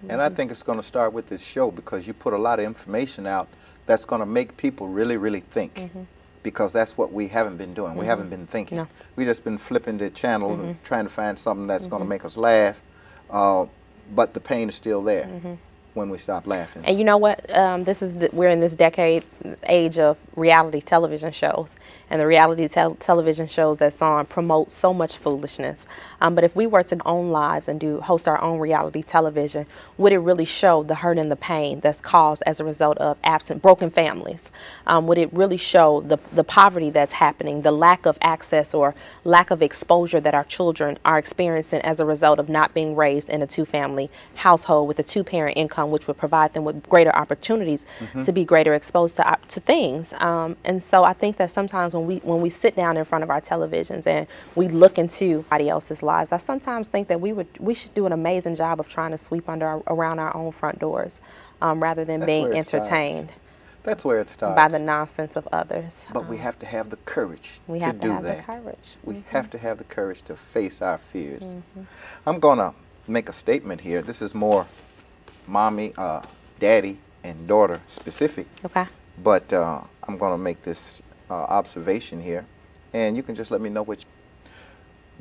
And I think it's going to start with this show, because you put a lot of information out that's going to make people really, really think. Because that's what we haven't been doing. We haven't been thinking. No. We just been flipping the channel and trying to find something that's going to make us laugh. But the pain is still there when we stop laughing. And you know what? We're in this age of reality television shows, and the reality television shows that's on promote so much foolishness. But if we were to own lives and host our own reality television, would it really show the hurt and the pain that's caused as a result of broken families? Would it really show the poverty that's happening, the lack of access or lack of exposure that our children are experiencing as a result of not being raised in a two-family household with a two-parent income, which would provide them with greater opportunities to be greater exposed to things? And so I think that sometimes when we sit down in front of our televisions and we look into somebody else's lives, I sometimes think that we should do an amazing job of trying to sweep around our own front doors, rather than being entertained. That's where it starts. By the nonsense of others. But we have to have the courage to do that. We have to have the courage. We have to have the courage to face our fears. I'm going to make a statement here. This is more mommy, daddy, and daughter specific. Okay. But I'm going to make this observation here, and you can just let me know which.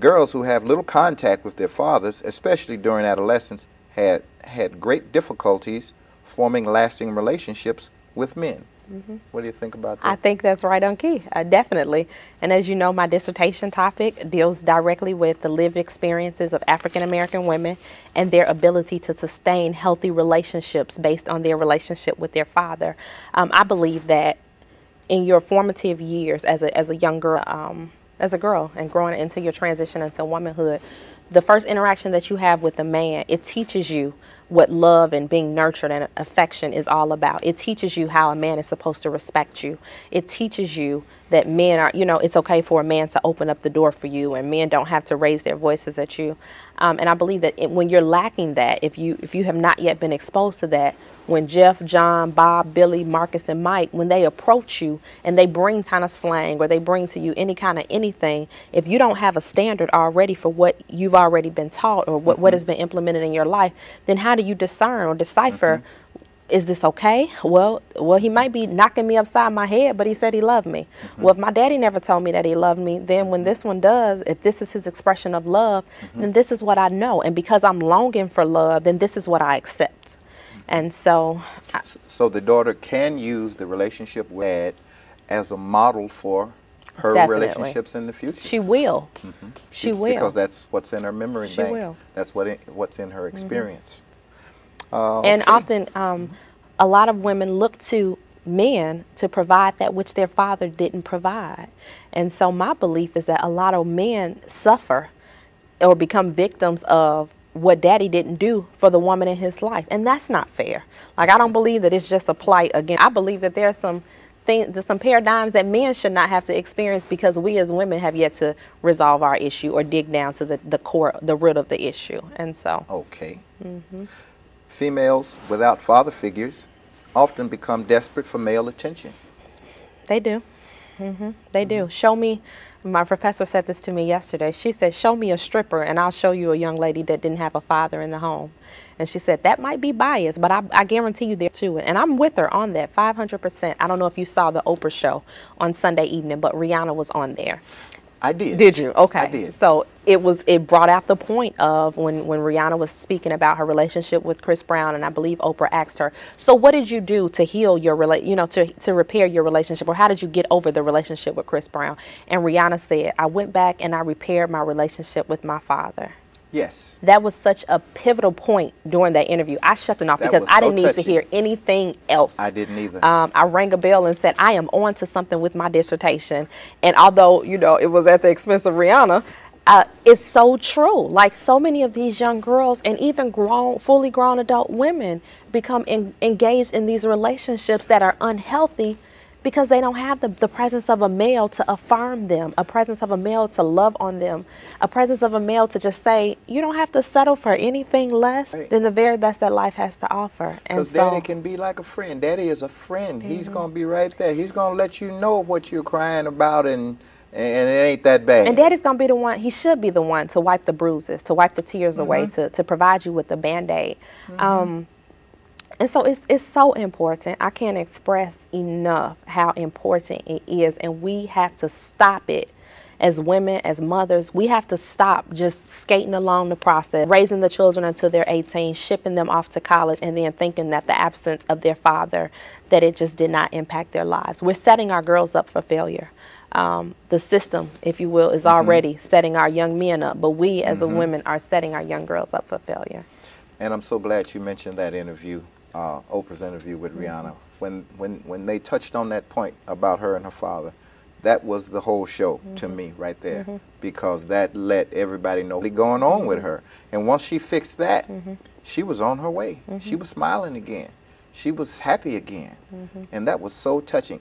Girls who have little contact with their fathers, especially during adolescence, had great difficulties forming lasting relationships with men. What do you think about that? I think that's right on key, definitely. And as you know, my dissertation topic deals directly with the lived experiences of African American women and their ability to sustain healthy relationships based on their relationship with their father. I believe that in your formative years as a young girl, and growing into your transition into womanhood, the first interaction that you have with a man, it teaches you what love and being nurtured and affection is all about. It teaches you how a man is supposed to respect you. It teaches you that men are, it's okay for a man to open up the door for you, and men don't have to raise their voices at you. And I believe that when you're lacking that, if you have not yet been exposed to that, when Jeff, John, Bob, Billy, Marcus, and Mike, when they approach you and they bring kind of slang or they bring to you any kind of anything, if you don't have a standard already for what you've already been taught or what has been implemented in your life, then how do you discern or decipher, is this okay? Well, he might be knocking me upside my head, but he said he loved me. Well, if my daddy never told me that he loved me, then when this one does, if this is his expression of love, then this is what I know. And because I'm longing for love, then this is what I accept. And so the daughter can use the relationship with dad as a model for her relationships in the future. She will. She will. Because that's what's in her memory bank. She will. That's what's in her experience. And often a lot of women look to men to provide that which their father didn't provide. And so my belief is that a lot of men suffer or become victims of what daddy didn't do for the woman in his life. And that's not fair. Like, I don't believe that it's just a plight again. I believe that there's some paradigms that men should not have to experience because we as women have yet to resolve our issue or dig down to the core, the root of the issue. And so. Okay. Females without father figures often become desperate for male attention. They do. They do. Show me. My professor said this to me yesterday. She said, show me a stripper and I'll show you a young lady that didn't have a father in the home. And she said, that might be biased, but I guarantee you there too. And I'm with her on that 500%. I don't know if you saw the Oprah show on Sunday evening, but Rihanna was on there. I did. Did you? Okay. I did. So it brought out the point of when Rihanna was speaking about her relationship with Chris Brown, and I believe Oprah asked her, so what did you do to heal your to repair your relationship, or how did you get over the relationship with Chris Brown? And Rihanna said, I went back and I repaired my relationship with my father. Yes. That was such a pivotal point during that interview. I shut it off because I didn't need to hear anything else. I didn't either. I rang a bell and said, I am on to something with my dissertation. And although, it was at the expense of Rihanna, it's so true. Like, so many of these young girls and even fully grown adult women become engaged in these relationships that are unhealthy because they don't have the presence of a male to affirm them, a presence of a male to love on them, a presence of a male to just say, you don't have to settle for anything less than the very best that life has to offer. Because daddy can be like a friend. Daddy is a friend. He's going to be right there. He's going to let you know what you're crying about and and it ain't that bad. And daddy's going to be the one, he should be the one to wipe the bruises, to wipe the tears away, to provide you with a Band-Aid. And so it's so important. I can't express enough how important it is. And we have to stop it as women, as mothers. We have to stop just skating along the process, raising the children until they're 18, shipping them off to college, and then thinking that the absence of their father, that it just did not impact their lives. We're setting our girls up for failure. The system, if you will, is already setting our young men up, but we as a women are setting our young girls up for failure. And I'm so glad you mentioned that interview, Oprah's interview with Rihanna. When they touched on that point about her and her father, that was the whole show to me right there, because that let everybody know what's going on with her. And once she fixed that, she was on her way. She was smiling again. She was happy again. And that was so touching.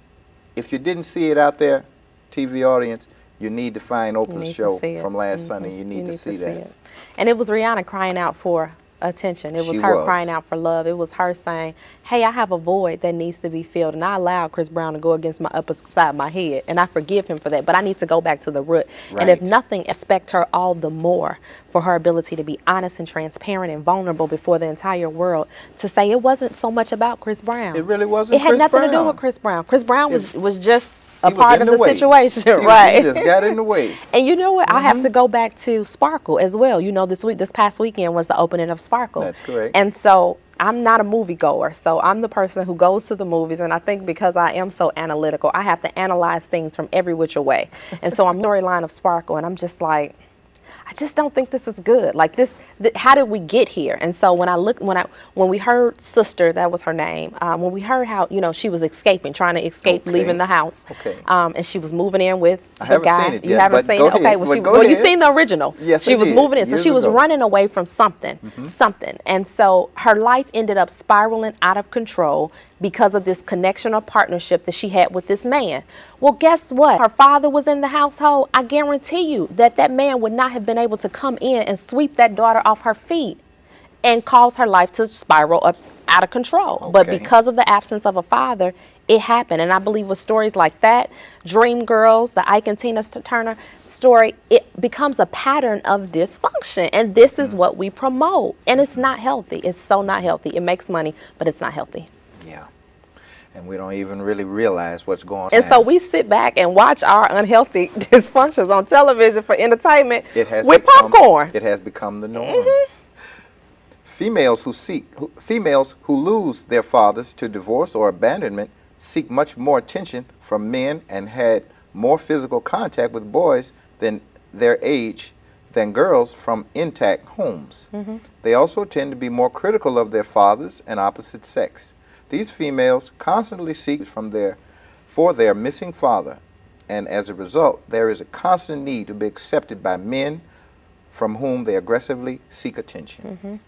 If you didn't see it out there, TV audience, you need to find Oprah's show from last Sunday. You need to see that. And it was Rihanna crying out for attention. It was her crying out for love. It was her saying, hey, I have a void that needs to be filled, and I allowed Chris Brown to go against my upper side of my head, and I forgive him for that, but I need to go back to the root. And if nothing, respect her all the more for her ability to be honest and transparent and vulnerable before the entire world, to say it wasn't so much about Chris Brown. It really wasn't. It had nothing to do with Chris Brown. Chris Brown was just a He part of the situation, right? He just got in the way. And you know what? I have to go back to Sparkle as well. You know, this past weekend was the opening of Sparkle. That's correct. And so I'm not a moviegoer, so I'm the person who goes to the movies, and I think because I am so analytical, I have to analyze things from every which way. And so I'm storyline of Sparkle, and I'm just like, I just don't think this is good. Like how did we get here? And so when we heard Sister, that was her name, when we heard how, you know, she was escaping, trying to escape, leaving the house, and she was moving in with the guy. Seen it yet, you haven't seen it? Okay, well, you seen the original. Yes, she was moving in, so she was running away from something, and so her life ended up spiraling out of control because of this connection or partnership that she had with this man. Well, guess what? Her father was in the household. I guarantee you that man would not have been able to come in and sweep that daughter off her feet and cause her life to spiral up out of control. But because of the absence of a father, it happened. And I believe with stories like that, Dream Girls, the Ike and Tina Turner story, it becomes a pattern of dysfunction. And this is what we promote. And it's not healthy. It's so not healthy. It makes money, but it's not healthy. Yeah. And we don't even really realize what's going on. And so we sit back and watch our unhealthy dysfunctions on television for entertainment with popcorn. It has become the norm. Females who lose their fathers to divorce or abandonment seek much more attention from men and had more physical contact with boys than their age than girls from intact homes. They also tend to be more critical of their fathers and opposite sex. These females constantly seek for their missing father, and as a result, there is a constant need to be accepted by men from whom they aggressively seek attention.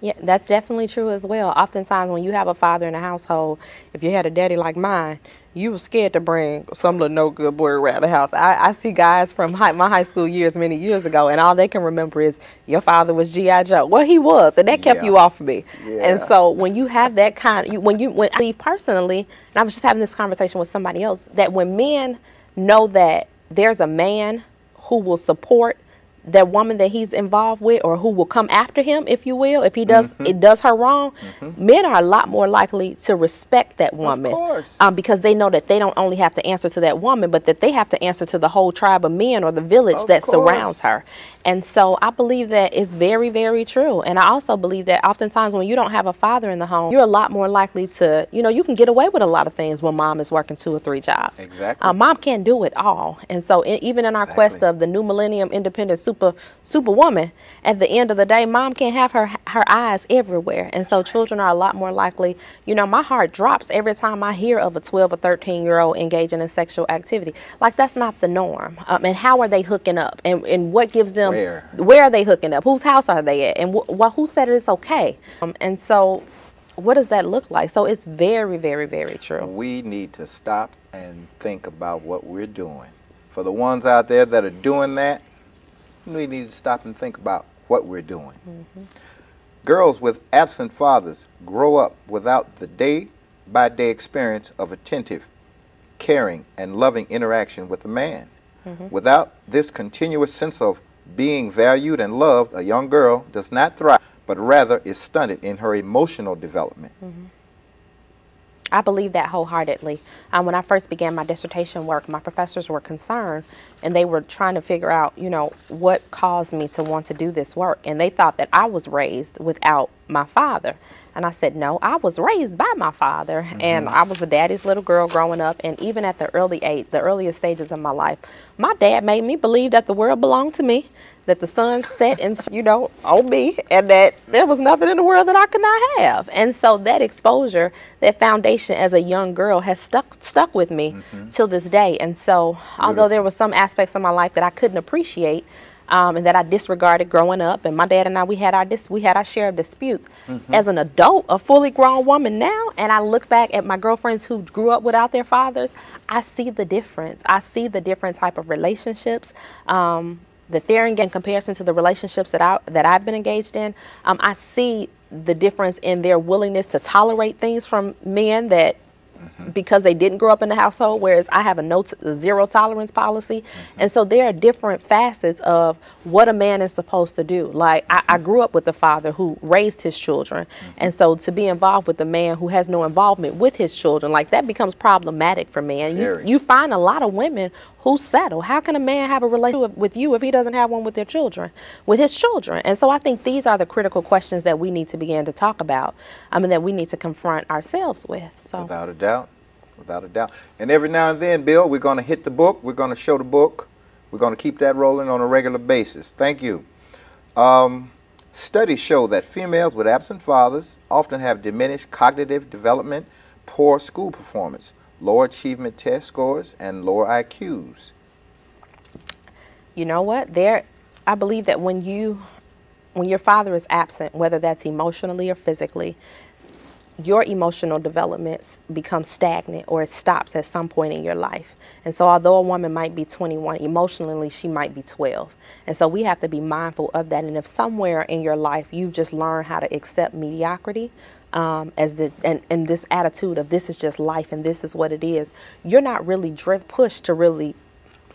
Yeah, that's definitely true as well. Oftentimes when you have a father in a household, if you had a daddy like mine, you were scared to bring some little no good boy around the house. I see guys from my high school years many years ago, and all they can remember is your father was G.I. Joe. Well, he was, and that kept you off of me. And so when you have that kind, when I believe personally, and I was just having this conversation with somebody else, that when men know that there's a man who will support that woman that he's involved with, or who will come after him, if you will, if he does it does her wrong, men are a lot more likely to respect that woman, because they know that they don't only have to answer to that woman, but that they have to answer to the whole tribe of men or the village that surrounds her. And so I believe that it's very, very true. And I also believe that oftentimes when you don't have a father in the home, you're a lot more likely to, you know, you can get away with a lot of things when mom is working 2 or 3 jobs. Mom can't do it all. And so even in our quest of the new millennium independent superwoman, at the end of the day, mom can't have her eyes everywhere. And so children are a lot more likely, you know, my heart drops every time I hear of a 12 or 13-year-old engaging in sexual activity. Like, that's not the norm. And how are they hooking up? And what gives them, where are they hooking up? Whose house are they at? And who said it's okay? And so what does that look like? So it's very, very, very true. We need to stop and think about what we're doing. For the ones out there that are doing that, we need to stop and think about what we're doing. Girls with absent fathers grow up without the day-by-day experience of attentive, caring, and loving interaction with a man. Without this continuous sense of being valued and loved, a young girl does not thrive, but rather is stunted in her emotional development. I believe that wholeheartedly. When I first began my dissertation work, my professors were concerned, and they were trying to figure out, you know, what caused me to want to do this work. And they thought that I was raised without my father. And I said, no, I was raised by my father. And I was a daddy's little girl growing up. And even at the earliest stages of my life, my dad made me believe that the world belonged to me, that the sun set and, you know, on me, and that there was nothing in the world that I could not have. And so that exposure, that foundation as a young girl has stuck with me till this day. And so although there were some aspects of my life that I couldn't appreciate, and that I disregarded growing up, and my dad and I, we had our share of disputes. As an adult, a fully grown woman now, and I look back at my girlfriends who grew up without their fathers, I see the difference. I see the different type of relationships that they're in comparison to the relationships that I've been engaged in. I see the difference in their willingness to tolerate things from men that because they didn't grow up in the household, whereas I have a zero tolerance policy. And so there are different facets of what a man is supposed to do. Like I grew up with a father who raised his children. And so to be involved with a man who has no involvement with his children, like that becomes problematic for me. And you find a lot of women who settle. How can a man have a relationship with you if he doesn't have one with his children? And so I think these are the critical questions that we need to begin to talk about, and that we need to confront ourselves with. So without a doubt, without a doubt. And every now and then, Bill, we're going to hit the book. We're going to show the book. We're going to keep that rolling on a regular basis. Thank you. Studies show that females with absent fathers often have diminished cognitive development, poor school performance, lower achievement test scores, and lower IQs. You know what? I believe that when your father is absent, whether that's emotionally or physically, your emotional development becomes stagnant, or it stops at some point in your life. And so although a woman might be 21, emotionally she might be 12. And so we have to be mindful of that. And if somewhere in your life you just learn how to accept mediocrity, and this attitude of this is just life and this is what it is, you're not really pushed to really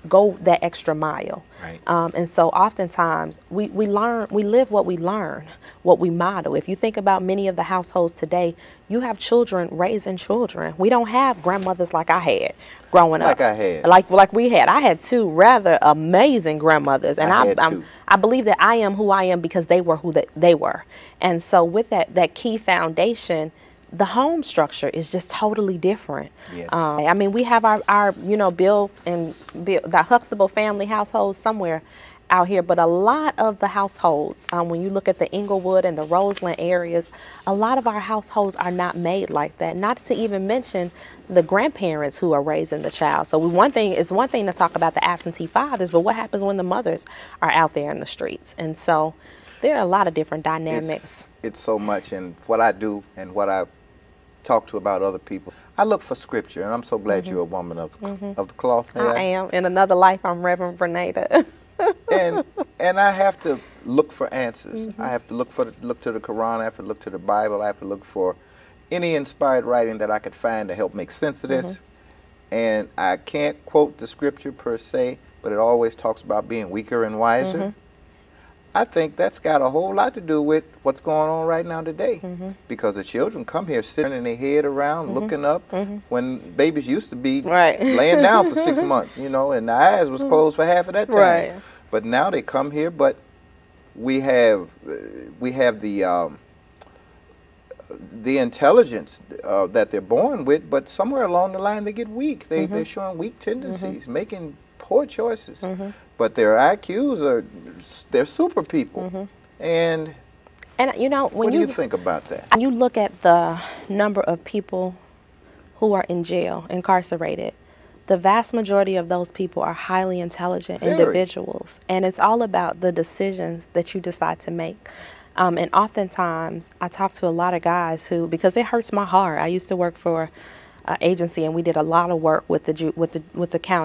go that extra mile. Right. And so oftentimes we live what we learn, what we model. If you think about many of the households today, you have children raising children. We don't have grandmothers like I had growing up. Like we had. I had two rather amazing grandmothers, and I believe that I am who I am because they were who they were. And so with that key foundation, the home structure is just totally different. Yes. I mean, we have our Bill, the Huxtable family households somewhere out here, but a lot of the households, when you look at the Inglewood and the Roseland areas, a lot of our households are not made like that. Not to even mention the grandparents who are raising the child. So it's one thing to talk about the absentee fathers, but what happens when the mothers are out there in the streets? And so there are a lot of different dynamics. It's so much in what I do and what I talk to about other people. I look for scripture, and I'm so glad you're a woman of the cloth. Yeah. I am. In another life, I'm Reverend Bernada. and I have to look for answers. I have to look to the Quran. I have to look to the Bible. I have to look for any inspired writing that I could find to help make sense of this. And I can't quote the scripture per se, but it always talks about being weaker and wiser. I think that's got a whole lot to do with what's going on right now today. Because the children come here sitting their head around, looking up, when babies used to be laying down for 6 months, you know, and the eyes was closed for half of that time. But now they come here, but we have the intelligence that they're born with, but somewhere along the line they get weak. They're showing weak tendencies, making poor choices. But their IQs they're super people. And you know, what do you think about that? You look at the number of people who are in jail, incarcerated. The vast majority of those people are highly intelligent individuals. And it's all about the decisions that you decide to make. And oftentimes I talk to a lot of guys who, because it hurts my heart. I used to work for an agency, and we did a lot of work with the county.